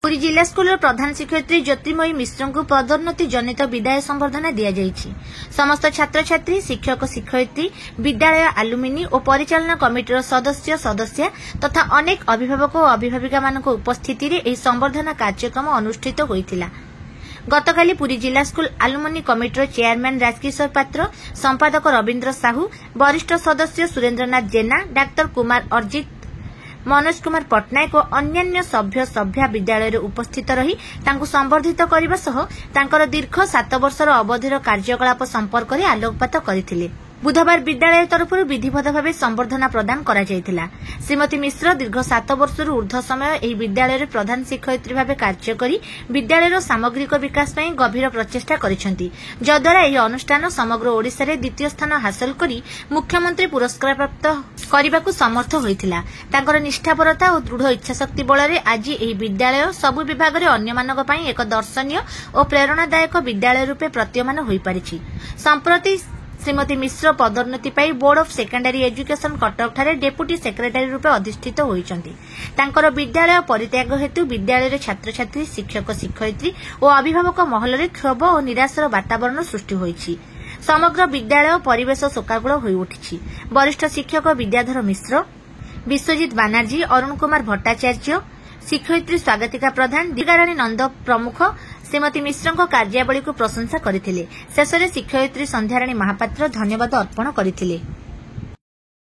पुरी जिला स्कूल प्रधान शिक्षयित्री ज्योतिर्मयी मिश्र को पदोन्नति जनित विदाय संबर्धना दि जाइछि। समस्त छात्र छात्री, शिक्षक शिक्षयित्री, विद्यालय आलुमिनी और परिचालना कमिटीर सदस्य सदस्या तथा अनेक अभिभावक और अभिभाविका मानक उपस्थिति रे एही संबर्धना कार्यक्रम अनुष्ठित होइतिला। गतकाली पुरी जिला स्कूल आलुमिनी कमिटीर चेयरमैन राजकिशोर पात्र, संपादक रवीन्द्र साहू, वरिष्ठ सदस्य सुरेन्द्रनाथ जेना, डाक्टर कुमार अर्जित, मनोज कुमार पट्टनायक और अन्यान्य सभ्य सभ्या विद्यालय उपस्थित रही तांकु संबर्धित करबा सह तांकर दीर्घ 7 वर्षर अवधिर कार्यकलाप संपर्क में आलोकपात करथिले। बुधवार विद्यालय तरफ विधिवत भाव संबर्धना प्रदान करा जायतिला। श्रीमती मिश्र दीर्घ 7 वर्षर ऊर्ध्व समय एही विद्यालय प्रधान शिक्षयित्री भाव कार्य करी विद्यालयर सामग्रिक विकास में गभीर प्रचेष्टा करिसेंती, जद्वारा एही अनुष्ठान समग्र ओडिशा रे द्वितीय स्थान हासिल करी मुख्यमंत्री पुरस्कार प्राप्त करने समर्थ होइतिला। तांकर निष्ठापरता और दृढ़ इच्छाशक्ति बल रे आज एही विद्यालय सबु विभाग रे अन्यमानक पई एक दर्शनीय और प्रेरणादायक विद्यालय रूपे प्रतीयमान होई पारिछि। संप्रति श्रीमती मिश्र पदोन्नति पाई board of secondary education Cuttack ठारे डेप्यूटी सेक्रेटरी रूपे अधिष्ठित होइछन्ति। तांकर विद्यालय परित्याग हेतु विद्यालय छात्र छात्री, शिक्षक शिक्षयित्री और अभिभावक महल रे क्षोभ और निराशार वातावरण सृष्टि होइछि। समग्र विद्यालय परिवेश शोकाकुल होई उठिछि। वरिष्ठ शिक्षक विद्याधर मिश्र, विश्वजीत बानर्जी, अरुण कुमार भट्टाचार्य, शिक्षयित्री स्वागतिका प्रधान, दीर्घाराणी नंद प्रमुख श्रीमती मिश्र कार्यावली को प्रशंसा करथिले। शेषरे शिक्षयित्री संध्याराणी महापात्र धन्यवाद अर्पण करथिले।